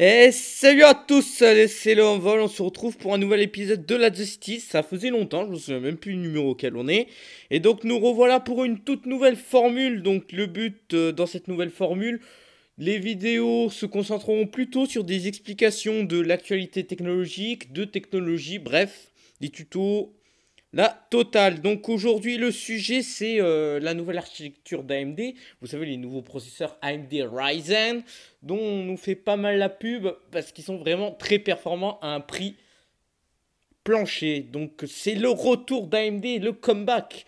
Et salut à tous, c'est le Envol, on se retrouve pour un nouvel épisode de la Justice. Ça faisait longtemps, je me souviens même plus du numéro auquel on est. Et donc nous revoilà pour une toute nouvelle formule. Donc le but dans cette nouvelle formule, les vidéos se concentreront plutôt sur des explications de l'actualité technologique, de technologie, bref, des tutos. La totale. Donc aujourd'hui, le sujet, c'est la nouvelle architecture d'AMD. Vous savez, les nouveaux processeurs AMD Ryzen, dont on nous fait pas mal la pub parce qu'ils sont vraiment très performants à un prix plancher. Donc c'est le retour d'AMD, le comeback.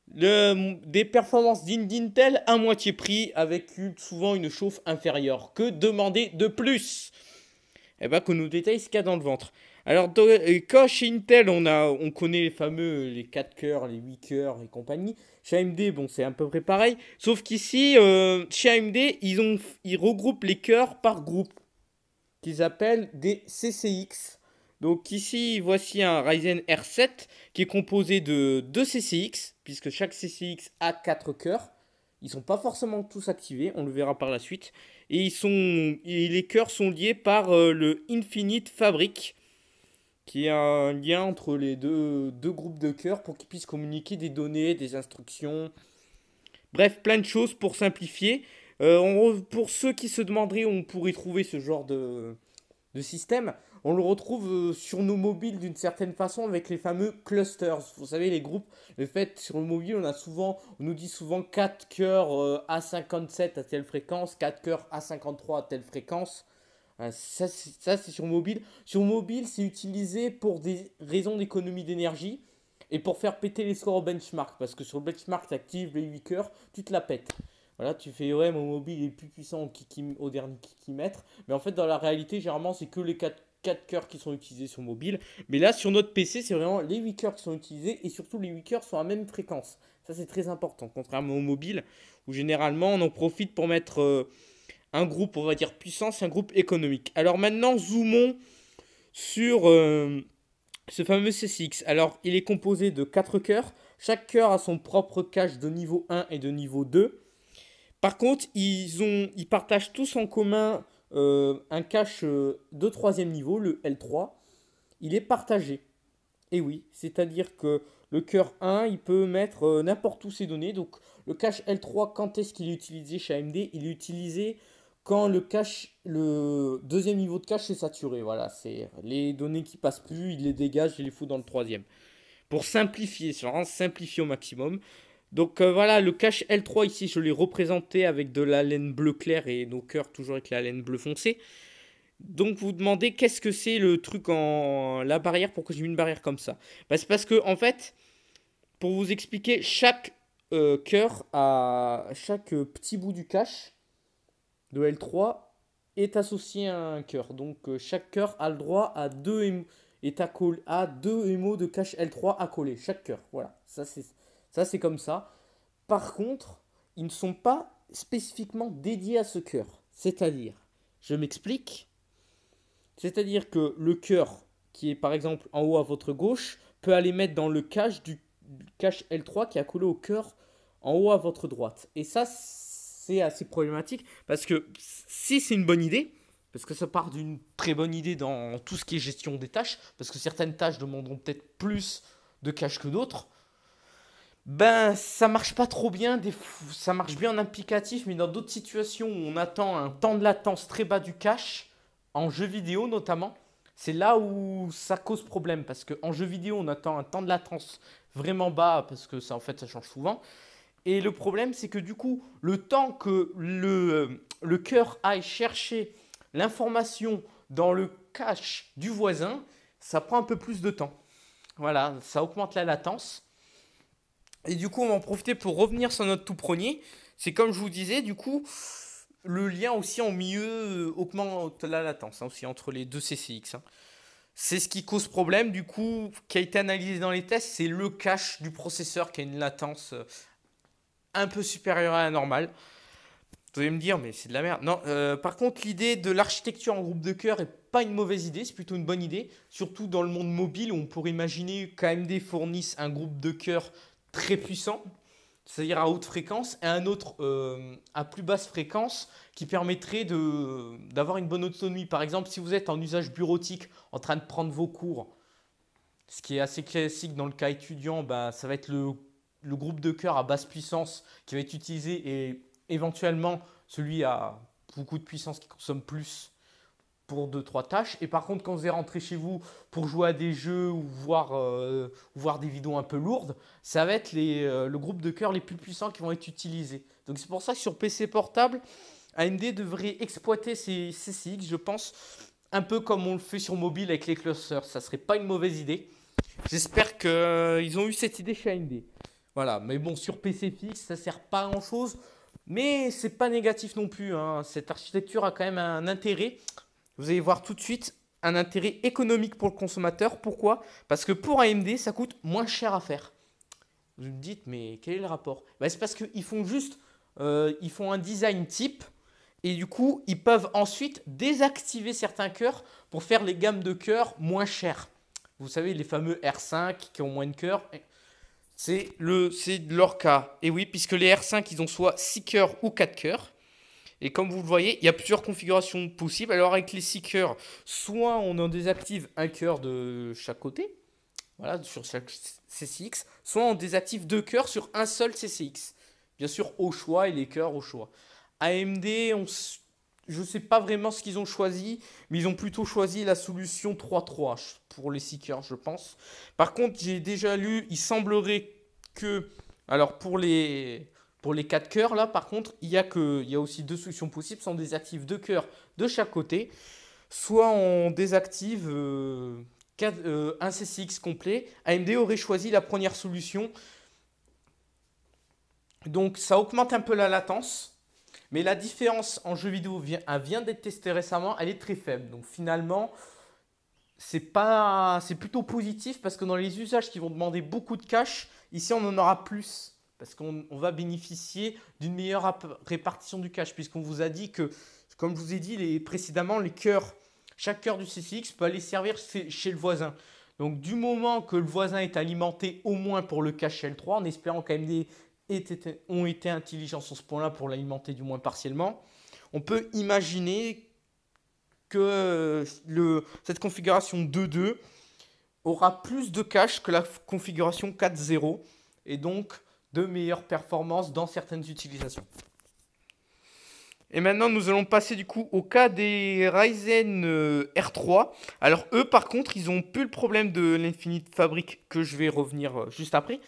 Des performances dignes d'Intel à moitié prix avec souvent une chauffe inférieure. Que demander de plus? Eh ben, qu'on nous détaille ce qu'il y a dans le ventre. Alors, quand chez Intel, on connaît les fameux, les 4 cœurs, les 8 cœurs et compagnie. Chez AMD, bon, c'est à peu près pareil. Sauf qu'ici, chez AMD, ils regroupent les cœurs par groupe, qu'ils appellent des CCX. Donc ici, voici un Ryzen R7 qui est composé de 2 CCX, puisque chaque CCX a 4 cœurs. Ils ne sont pas forcément tous activés, on le verra par la suite. Et les cœurs sont liés par le Infinite Fabric, qui est un lien entre les deux groupes de cœurs pour qu'ils puissent communiquer des données, des instructions. Bref, plein de choses pour simplifier. Pour ceux qui se demanderaient où on pourrait trouver ce genre de système, on le retrouve sur nos mobiles d'une certaine façon avec les fameux clusters. Vous savez, les groupes, le fait sur le mobile, on nous dit souvent 4 cœurs A57 à telle fréquence, 4 cœurs A53 à telle fréquence. Ça, c'est sur mobile. Sur mobile, c'est utilisé pour des raisons d'économie d'énergie et pour faire péter les scores au benchmark. Parce que sur le benchmark, tu actives les 8 cœurs, tu te la pètes. Voilà, tu fais ouais, mon mobile est plus puissant au dernier kikimètre. Mais en fait, dans la réalité, généralement, c'est que les 4 cœurs qui sont utilisés sur mobile. Mais là, sur notre PC, c'est vraiment les 8 cœurs qui sont utilisés et surtout les 8 cœurs sont à la même fréquence. Ça, c'est très important, contrairement au mobile où généralement on en profite pour mettre un groupe, on va dire, puissance, un groupe économique. Alors maintenant, zoomons sur ce fameux CCX. Alors, il est composé de 4 cœurs. Chaque cœur a son propre cache de niveau 1 et de niveau 2. Par contre, ils partagent tous en commun un cache de troisième niveau, le L3. Il est partagé. Et oui, c'est-à-dire que le cœur 1, il peut mettre n'importe où ses données. Donc, le cache L3, quand est-ce qu'il est utilisé chez AMD? Il est utilisé quand le deuxième niveau de cache est saturé. Voilà, c'est les données qui passent plus, il les dégage et les fout dans le troisième. Pour simplifier, c'est vraiment simplifier au maximum. Donc voilà, le cache L3 ici, je l'ai représenté avec de la laine bleu clair et nos cœurs toujours avec la laine bleu foncé. Donc vous demandez qu'est-ce que c'est le truc en la barrière, pourquoi j'ai mis une barrière comme ça? Bah, c'est parce que en fait, pour vous expliquer, chaque cœur à chaque petit bout du cache de L3 est associé à un cœur. Donc chaque cœur a le droit à à deux émaux de cache L3 à coller. Chaque cœur. Voilà. Ça c'est comme ça. Par contre, ils ne sont pas spécifiquement dédiés à ce cœur. C'est-à-dire, je m'explique. C'est-à-dire que le cœur qui est par exemple en haut à votre gauche peut aller mettre dans le cache du cache L3 qui a collé au cœur en haut à votre droite. Et ça, c'est assez problématique parce que si c'est une bonne idée, parce que ça part d'une très bonne idée dans tout ce qui est gestion des tâches, parce que certaines tâches demanderont peut-être plus de cache que d'autres, ben ça marche pas trop bien, ça marche bien en applicatif, mais dans d'autres situations où on attend un temps de latence très bas du cache, en jeu vidéo notamment, c'est là où ça cause problème, parce qu'en jeu vidéo on attend un temps de latence vraiment bas, parce que ça en fait ça change souvent, et le problème, c'est que du coup, le temps que le cœur aille chercher l'information dans le cache du voisin, ça prend un peu plus de temps. Voilà, ça augmente la latence. Et du coup, on va en profiter pour revenir sur notre tout premier. C'est comme je vous disais, du coup, le lien aussi en milieu augmente la latence, hein, aussi entre les deux CCX. Hein. C'est ce qui cause problème, du coup, qui a été analysé dans les tests, c'est le cache du processeur qui a une latence un peu supérieur à la normale. Vous allez me dire, mais c'est de la merde. Non, par contre, l'idée de l'architecture en groupe de cœur est pas une mauvaise idée, c'est plutôt une bonne idée. Surtout dans le monde mobile où on pourrait imaginer qu'AMD fournisse un groupe de cœur très puissant. c'est-à-dire à haute fréquence, et un autre à plus basse fréquence qui permettrait d'avoir une bonne autonomie. Par exemple, si vous êtes en usage bureautique, en train de prendre vos cours, ce qui est assez classique dans le cas étudiant, bah, ça va être le groupe de cœur à basse puissance qui va être utilisé et éventuellement celui à beaucoup de puissance qui consomme plus pour deux trois tâches. Et par contre, quand vous allez rentrer chez vous pour jouer à des jeux ou voir des vidéos un peu lourdes, ça va être le groupe de cœur les plus puissants qui vont être utilisés. Donc c'est pour ça que sur PC portable, AMD devrait exploiter ces CCX, je pense, un peu comme on le fait sur mobile avec les clusters. Ça serait pas une mauvaise idée. J'espère qu'ils ont eu cette idée chez AMD. Voilà, mais bon, sur PC fixe, ça sert pas à grand chose. Mais c'est pas négatif non plus, hein. Cette architecture a quand même un intérêt. Vous allez voir tout de suite un intérêt économique pour le consommateur. Pourquoi? Parce que pour AMD, ça coûte moins cher à faire. Vous me dites, mais quel est le rapport? Ben, c'est parce qu'ils font juste ils font un design type et du coup, ils peuvent ensuite désactiver certains cœurs pour faire les gammes de cœurs moins chères. Vous savez, les fameux R5 qui ont moins de cœurs, c'est leur cas. Et oui, puisque les R5, ils ont soit 6 cœurs ou 4 cœurs. Et comme vous le voyez, il y a plusieurs configurations possibles. Alors avec les 6 cœurs, soit on en désactive un cœur de chaque côté, voilà, sur chaque CCX, soit on désactive 2 cœurs sur un seul CCX. Bien sûr, au choix et les cœurs au choix. AMD, je ne sais pas vraiment ce qu'ils ont choisi, mais ils ont plutôt choisi la solution 3.3 pour les 6 cœurs, je pense. Par contre, j'ai déjà lu, il semblerait que, alors pour les 4 cœurs, là, par contre, il y a aussi deux solutions possibles. Soit on désactive 2 cœurs de chaque côté, soit on désactive un CCX complet. AMD aurait choisi la première solution. Donc, ça augmente un peu la latence. Mais la différence en jeu vidéo vient d'être testée récemment, elle est très faible. Donc, finalement, c'est plutôt positif parce que dans les usages qui vont demander beaucoup de cache, ici, on en aura plus. Parce qu'on va bénéficier d'une meilleure répartition du cache, puisqu'on vous a dit que, comme je vous ai dit précédemment, chaque cœur du CCX peut aller servir chez le voisin. Donc du moment que le voisin est alimenté au moins pour le cache L3, en espérant qu'AMD ont été intelligents sur ce point-là pour l'alimenter du moins partiellement, on peut imaginer que cette configuration 2.2 aura plus de cache que la configuration 4.0 et donc de meilleures performances dans certaines utilisations. Et maintenant, nous allons passer du coup au cas des Ryzen R3. Alors eux, par contre, ils n'ont plus le problème de l'Infinite Fabric que je vais revenir juste après,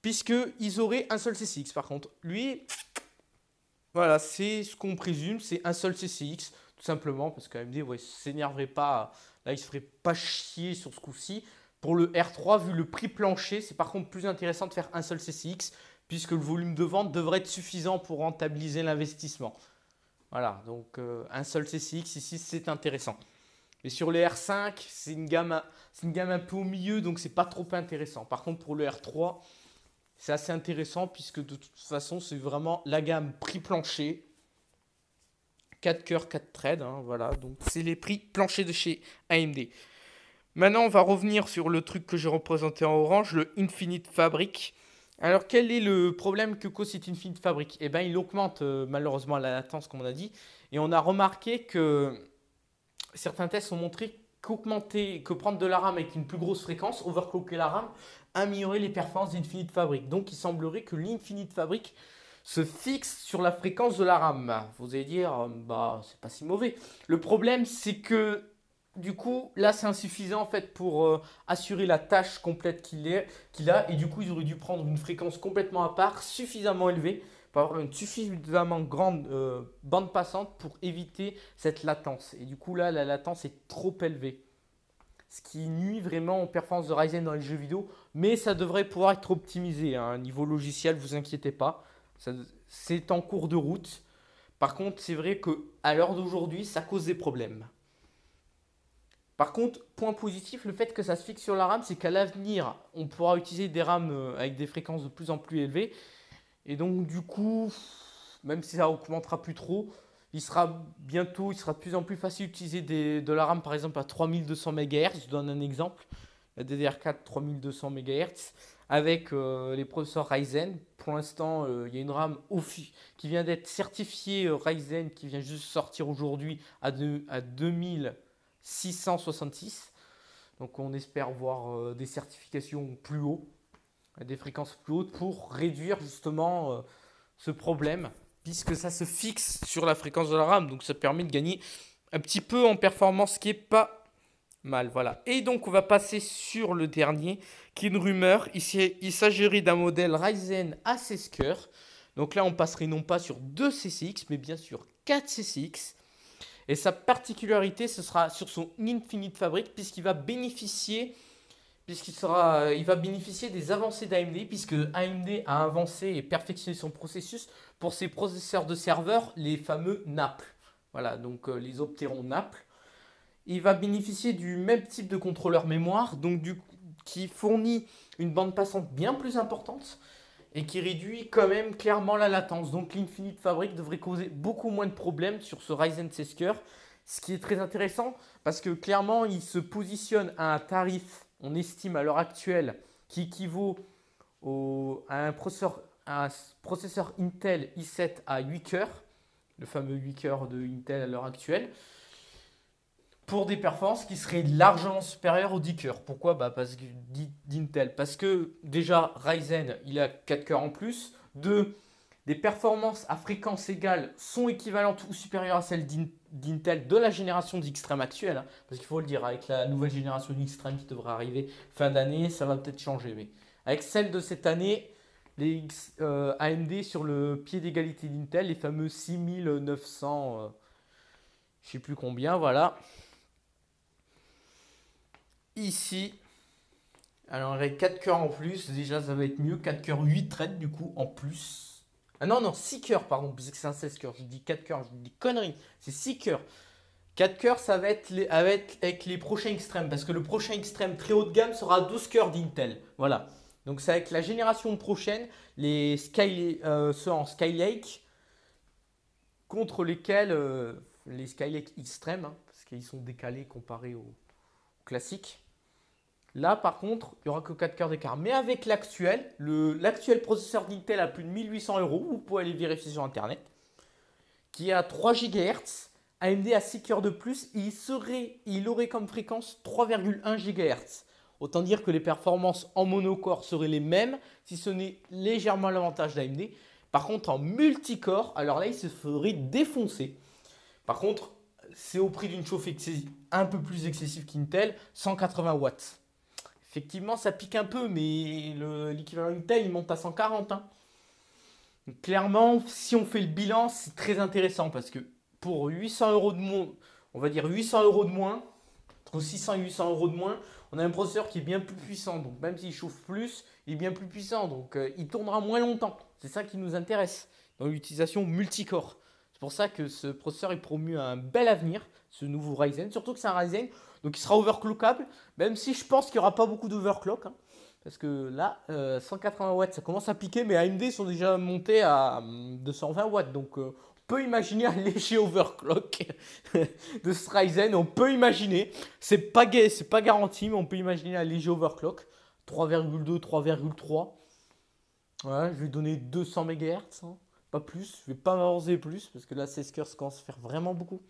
puisqu'ils auraient un seul CCX. Par contre, lui, voilà, c'est ce qu'on présume, c'est un seul CCX, tout simplement, parce qu'AMD ne s'énerverait pas, là, il ne se ferait pas chier sur ce coup-ci. Pour le R3, vu le prix plancher, c'est par contre plus intéressant de faire un seul CCX, puisque le volume de vente devrait être suffisant pour rentabiliser l'investissement. Voilà, donc un seul CCX ici, c'est intéressant. Mais sur les R5, c'est une gamme un peu au milieu, donc c'est pas trop intéressant. Par contre, pour le R3, c'est assez intéressant, puisque de toute façon, c'est vraiment la gamme prix plancher. 4 cœurs, 4 threads, hein, voilà, donc c'est les prix planchers de chez AMD. Maintenant, on va revenir sur le truc que j'ai représenté en orange, le Infinite Fabric. Alors, quel est le problème que cause cet Infinite Fabric? Eh bien, il augmente malheureusement la latence, comme on a dit. Et on a remarqué que certains tests ont montré que prendre de la RAM avec une plus grosse fréquence, overclocker la RAM, améliorer les performances d'Infinite Fabric. Donc, il semblerait que l'Infinite Fabric se fixe sur la fréquence de la RAM. Vous allez dire, bah, c'est pas si mauvais. Le problème, c'est que du coup, là, c'est insuffisant en fait pour assurer la tâche complète qu'il a. Et du coup, ils auraient dû prendre une fréquence complètement à part, suffisamment élevée, pour avoir une suffisamment grande bande passante pour éviter cette latence. Et du coup, là, la latence est trop élevée. Ce qui nuit vraiment aux performances de Ryzen dans les jeux vidéo. Mais ça devrait pouvoir être optimisé. Hein. Niveau logiciel, vous inquiétez pas. C'est en cours de route. Par contre, c'est vrai qu'à l'heure d'aujourd'hui, ça cause des problèmes. Par contre, point positif, le fait que ça se fixe sur la RAM, c'est qu'à l'avenir, on pourra utiliser des RAM avec des fréquences de plus en plus élevées. Et donc, du coup, même si ça augmentera plus trop, il sera de plus en plus facile d'utiliser de la RAM, par exemple, à 3200 MHz. Je donne un exemple. La DDR4 3200 MHz. avec les processeurs Ryzen. Pour l'instant, il y a une RAM qui vient d'être certifiée Ryzen, qui vient juste sortir aujourd'hui à 2666. Donc on espère voir des certifications plus hautes, des fréquences plus hautes pour réduire justement ce problème, puisque ça se fixe sur la fréquence de la RAM. Donc ça permet de gagner un petit peu en performance, ce qui est pas mal. Voilà. Et donc on va passer sur le dernier, qui est une rumeur. Ici, il s'agirait d'un modèle Ryzen à 16 cœurs. Donc là, on passerait non pas sur 2 CCX, mais bien sûr 4 CCX. Et sa particularité, ce sera sur son Infinite Fabric, puisqu'il va bénéficier des avancées d'AMD, puisque AMD a avancé et perfectionné son processus pour ses processeurs de serveur, les fameux Naples. Voilà, donc les Opteron Naples. Il va bénéficier du même type de contrôleur mémoire, qui fournit une bande passante bien plus importante et qui réduit quand même clairement la latence. Donc l'Infinite Fabric devrait causer beaucoup moins de problèmes sur ce Ryzen 16 cœurs, ce qui est très intéressant parce que clairement il se positionne à un tarif, on estime à l'heure actuelle, qui équivaut à un processeur Intel i7 à 8 cœurs, le fameux 8 cœurs de Intel à l'heure actuelle, pour des performances qui seraient largement supérieures aux 10 cœurs. Pourquoi? Parce que d'Intel. Parce que déjà, Ryzen, il a 4 cœurs en plus. Deux, des performances à fréquence égale sont équivalentes ou supérieures à celles d'Intel de la génération d'Extreme actuelle. Hein. Parce qu'il faut le dire, avec la nouvelle génération d'Extreme qui devrait arriver fin d'année, ça va peut-être changer. Mais avec celle de cette année, les AMD sur le pied d'égalité d'Intel, les fameux 6900, je ne sais plus combien, voilà. Ici, alors il y a 4 cœurs en plus, déjà ça va être mieux, 4 cœurs 8 threads du coup en plus. Ah non, non, 6 cœurs pardon, puisque c'est un 16 cœurs, je dis 4 cœurs, je dis conneries, c'est 6 cœurs. 4 cœurs ça va être avec les prochains extrêmes, parce que le prochain extrême très haut de gamme sera 12 cœurs d'Intel, voilà. Donc c'est avec la génération prochaine, ceux en Skylake, contre lesquels les Skylake extrêmes, hein, parce qu'ils sont décalés comparés aux classiques. Là, par contre, il n'y aura que 4 cœurs d'écart. Mais avec l'actuel processeur d'Intel à plus de 1800 euros, vous pouvez aller vérifier sur Internet, qui est à 3 GHz, AMD à 6 cœurs de plus, il aurait comme fréquence 3,1 GHz. Autant dire que les performances en monocore seraient les mêmes, si ce n'est légèrement l'avantage d'AMD. Par contre, en multicore, alors là, il se ferait défoncer. Par contre, c'est au prix d'une chauffe un peu plus excessive qu'Intel, 180 watts. Effectivement, ça pique un peu, mais l'équivalent Intel, il monte à 140. Hein. Donc, clairement, si on fait le bilan, c'est très intéressant parce que pour 800 euros de moins, on va dire 800 euros de moins, entre 600 et 800 euros de moins, on a un processeur qui est bien plus puissant. Donc même s'il chauffe plus, il est bien plus puissant. Donc il tournera moins longtemps. C'est ça qui nous intéresse dans l'utilisation multicore. C'est pour ça que ce processeur est promu à un bel avenir, ce nouveau Ryzen. Surtout que c'est un Ryzen, donc il sera overclockable, même si je pense qu'il n'y aura pas beaucoup d'overclock. Hein, parce que là, 180 watts, ça commence à piquer, mais AMD sont déjà montés à 220 watts. Donc on peut imaginer un léger overclock de ce Ryzen. On peut imaginer, c'est pas garanti, mais on peut imaginer un léger overclock. 3,2, 3,3. Ouais, je vais donner 200 MHz, hein, pas plus. Je vais pas m'avancer plus, parce que là, 16 cœurs, ça commence à faire vraiment beaucoup.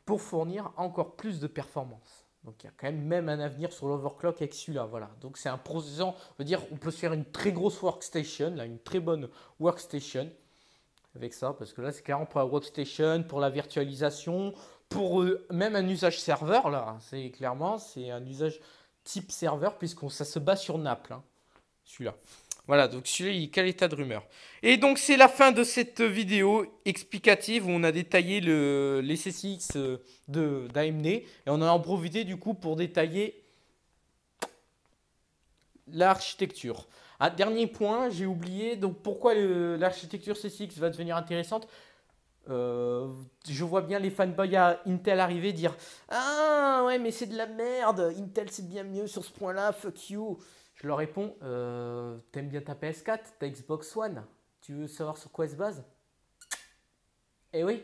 Pour fournir encore plus de performance. Donc il y a quand même un avenir sur l'overclock avec celui-là. Voilà. Donc c'est un processeur, on veut dire, on peut se faire une très grosse workstation, là, une très bonne workstation avec ça, parce que là c'est clairement pour la workstation, pour la virtualisation, pour même un usage serveur là. C'est un usage type serveur puisqu'on ça se base sur Naples, hein, celui-là. Voilà, donc celui-là, il est quel état de rumeur. Et donc, c'est la fin de cette vidéo explicative où on a détaillé les CCX d'AMD. Et on a en profité, du coup, pour détailler l'architecture. Dernier point, j'ai oublié. Donc, pourquoi l'architecture CCX va devenir intéressante? Je vois bien les fanboys à Intel arriver dire « Ah, ouais, mais c'est de la merde. Intel, c'est bien mieux sur ce point-là. Fuck you. » Je leur réponds, t'aimes bien ta PS4, ta Xbox One, tu veux savoir sur quoi elle se base? Eh oui,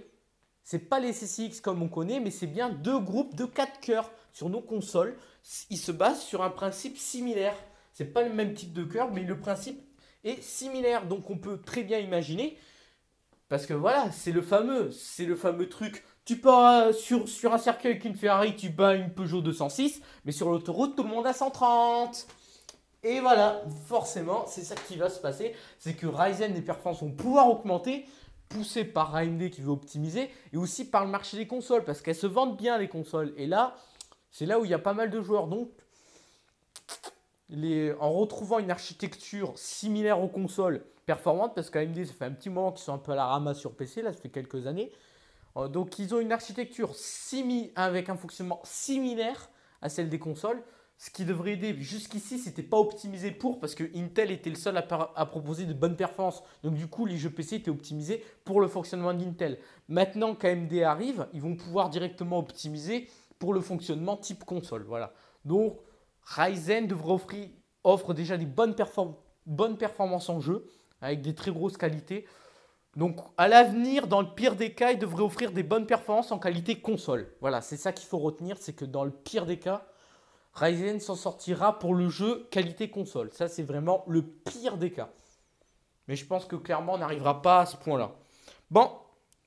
c'est pas les CCX comme on connaît, mais c'est bien deux groupes de 4 cœurs sur nos consoles. Ils se basent sur un principe similaire. C'est pas le même type de cœur, mais le principe est similaire. Donc on peut très bien imaginer, parce que voilà, c'est le fameux truc. Tu pars sur un circuit avec une Ferrari, tu bats une Peugeot 206, mais sur l'autoroute, tout le monde a 130. Et voilà, forcément, c'est ça qui va se passer. C'est que Ryzen, les performances vont pouvoir augmenter, poussé par AMD qui veut optimiser, et aussi par le marché des consoles, parce qu'elles se vendent bien les consoles. Et là, c'est là où il y a pas mal de joueurs. Donc, en retrouvant une architecture similaire aux consoles performantes, parce qu'AMD, ça fait un petit moment qu'ils sont un peu à la ramasse sur PC, là, ça fait quelques années. Donc, ils ont une architecture avec un fonctionnement similaire à celle des consoles. Ce qui devrait aider, jusqu'ici, c'était pas optimisé parce que Intel était le seul à proposer de bonnes performances. Donc du coup, les jeux PC étaient optimisés pour le fonctionnement d'Intel. Maintenant qu'AMD arrive, ils vont pouvoir directement optimiser pour le fonctionnement type console. Voilà. Donc Ryzen offre déjà des bonnes performances en jeu, avec des très grosses qualités. Donc à l'avenir, dans le pire des cas, il devrait offrir des bonnes performances en qualité console. Voilà, c'est ça qu'il faut retenir, c'est que dans le pire des cas, Ryzen s'en sortira pour le jeu qualité console. Ça, c'est vraiment le pire des cas. Mais je pense que clairement, on n'arrivera pas à ce point-là. Bon,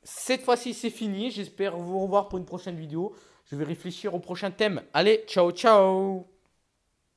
cette fois-ci, c'est fini. J'espère vous revoir pour une prochaine vidéo. Je vais réfléchir au prochain thème. Allez, ciao, ciao!